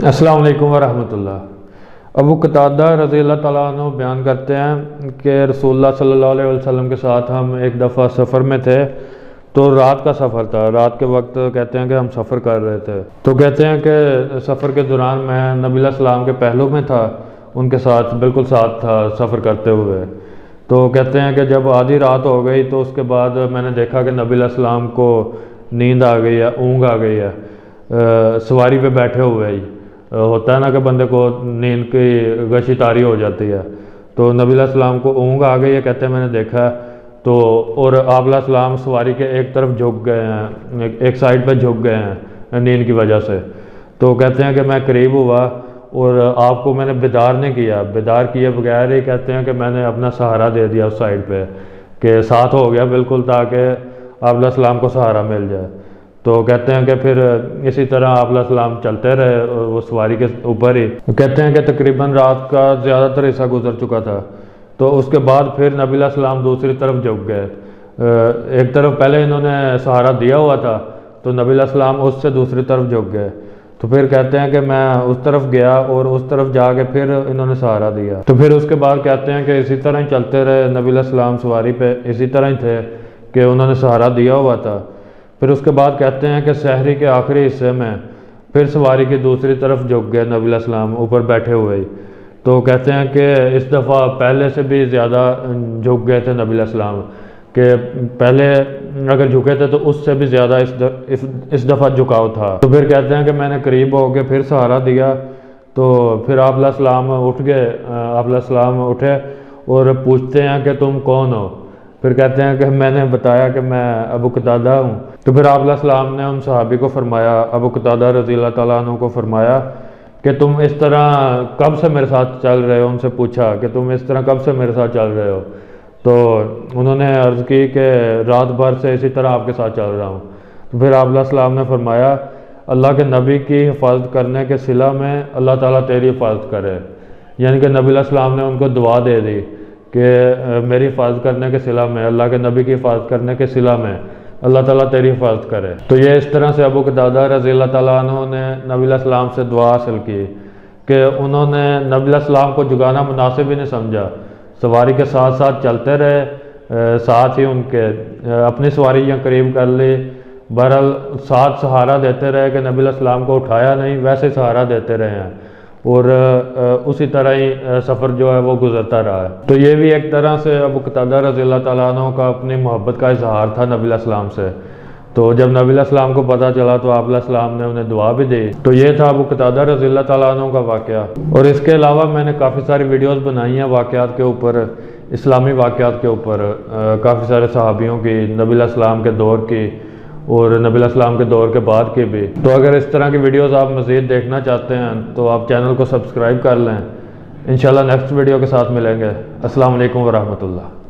السلام علیکم ورحمۃ اللہ۔ ابو قتادہ رضی اللہ تعالیٰ عنہ بیان کرتے ہیں کہ رسول اللہ صلی اللہ علیہ وسلم کے ساتھ ہم ایک دفعہ سفر میں تھے، تو رات کا سفر تھا۔ رات کے وقت کہتے ہیں کہ ہم سفر کر رہے تھے، تو کہتے ہیں کہ سفر کے دوران میں نبی علیہ السلام کے پہلو میں تھا، ان کے ساتھ بالکل ساتھ تھا سفر کرتے ہوئے۔ تو کہتے ہیں کہ جب آدھی رات ہو گئی تو اس کے بعد میں نے دیکھا کہ نبی علیہ السلام کو نیند آ گئی ہے، اونگ آ گئی ہے، سواری پہ بیٹھے ہوئے ہی ہوتا ہے نا کہ بندے کو نیند کی غشی طاری ہو جاتی ہے، تو نبی علیہ السلام کو اونگ آ گئی ہے، کہتے ہیں میں نے دیکھا ہے تو، اور آپ علیہ السلام سواری کے ایک طرف جھک گئے ہیں، ایک سائڈ پہ جھک گئے ہیں نیند کی وجہ سے۔ تو کہتے ہیں کہ میں قریب ہوا اور آپ کو میں نے بیدار نہیں کیا، بیدار کیے بغیر ہی کہتے ہیں کہ میں نے اپنا سہارا دے دیا اس سائڈ پہ کہ ساتھ ہو گیا بالکل، تاکہ آپ علیہ السلام کو سہارا مل جائے۔ تو کہتے ہیں کہ پھر اسی طرح آپ علیہ السلام چلتے رہے وہ سواری کے اوپر ہی۔ کہتے ہیں کہ تقریباً رات کا زیادہ تر حصہ گزر چکا تھا، تو اس کے بعد پھر نبی علیہ السلام دوسری طرف جھک گئے۔ ایک طرف پہلے انہوں نے سہارا دیا ہوا تھا، تو نبی علیہ السلام اس سے دوسری طرف جھک گئے۔ تو پھر کہتے ہیں کہ میں اس طرف گیا اور اس طرف جا کے پھر انہوں نے سہارا دیا۔ تو پھر اس کے بعد کہتے ہیں کہ اسی طرح ہی چلتے رہے، نبی علیہ السلام سواری پہ اسی طرح ہی تھے کہ انہوں نے سہارا دیا ہوا تھا۔ پھر اس کے بعد کہتے ہیں کہ سحری کے آخری حصے میں پھر سواری کی دوسری طرف جھک گئے نبی علیہ السلام اوپر بیٹھے ہوئے ہی۔ تو کہتے ہیں کہ اس دفعہ پہلے سے بھی زیادہ جھک گئے تھے نبی علیہ السلام، کہ پہلے اگر جھکے تھے تو اس سے بھی زیادہ اس دفعہ جھکاؤ تھا۔ تو پھر کہتے ہیں کہ میں نے قریب ہو کے پھر سہارا دیا، تو پھر آپ علیہ السلام اٹھ گئے، آپ علیہ السلام اٹھے اور پوچھتے ہیں کہ تم کون ہو؟ پھر کہتے ہیں کہ میں نے بتایا کہ میں ابو قتادہ ہوں۔ تو پھر آپ علیہ السلام نے ان صحابی کو فرمایا، ابو قتادہ رضی اللہ تعالیٰ عنہ کو فرمایا کہ تم اس طرح کب سے میرے ساتھ چل رہے ہو؟ ان سے پوچھا کہ تم اس طرح کب سے میرے ساتھ چل رہے ہو؟ تو انہوں نے عرض کی کہ رات بھر سے اسی طرح آپ کے ساتھ چل رہا ہوں۔ تو پھر آپ علیہ السلام نے فرمایا اللہ کے نبی کی حفاظت کرنے کے صلہ میں اللہ تعالیٰ تیری حفاظت کرے، یعنی کہ نبی علیہ السلام نے ان کو دعا دے دی کہ میری حفاظت کرنے کے صلہ میں، اللہ کے نبی کی حفاظت کرنے کے صلہ میں اللہ تعالیٰ تیری حفاظت کرے۔ تو یہ اس طرح سے ابو قتادہ رضی اللہ تعالیٰ عنہ نے نبی علیہ السلام سے دعا حاصل کی کہ انہوں نے نبی علیہ السلام کو جگانا مناسب ہی نہیں سمجھا، سواری کے ساتھ ساتھ چلتے رہے، ساتھ ہی ان کے اپنی سواریاں قریب کر لی، بہرحال ساتھ سہارا دیتے رہے کہ نبی علیہ السلام کو اٹھایا نہیں، ویسے سہارا دیتے رہے ہیں، اور اسی طرح ہی سفر جو ہے وہ گزرتا رہا ہے۔ تو یہ بھی ایک طرح سے ابو قتادہ رضی اللہ تعالیٰ عنہ کا اپنی محبت کا اظہار تھا نبی علیہ السلام سے۔ تو جب نبی علیہ السلام کو پتہ چلا تو آپ علیہ السلام نے انہیں دعا بھی دی۔ تو یہ تھا ابو قتادہ رضی اللہ تعالیٰ عنہ کا واقعہ۔ اور اس کے علاوہ میں نے کافی ساری ویڈیوز بنائی ہیں واقعات کے اوپر، اسلامی واقعات کے اوپر، کافی سارے صحابیوں کی، نبی علیہ السلام کے دور کی اور نبی علیہ السلام کے دور کے بعد کی بھی۔ تو اگر اس طرح کی ویڈیوز آپ مزید دیکھنا چاہتے ہیں تو آپ چینل کو سبسکرائب کر لیں۔ انشاءاللہ نیکسٹ ویڈیو کے ساتھ ملیں گے۔ السلام علیکم ورحمۃ اللہ۔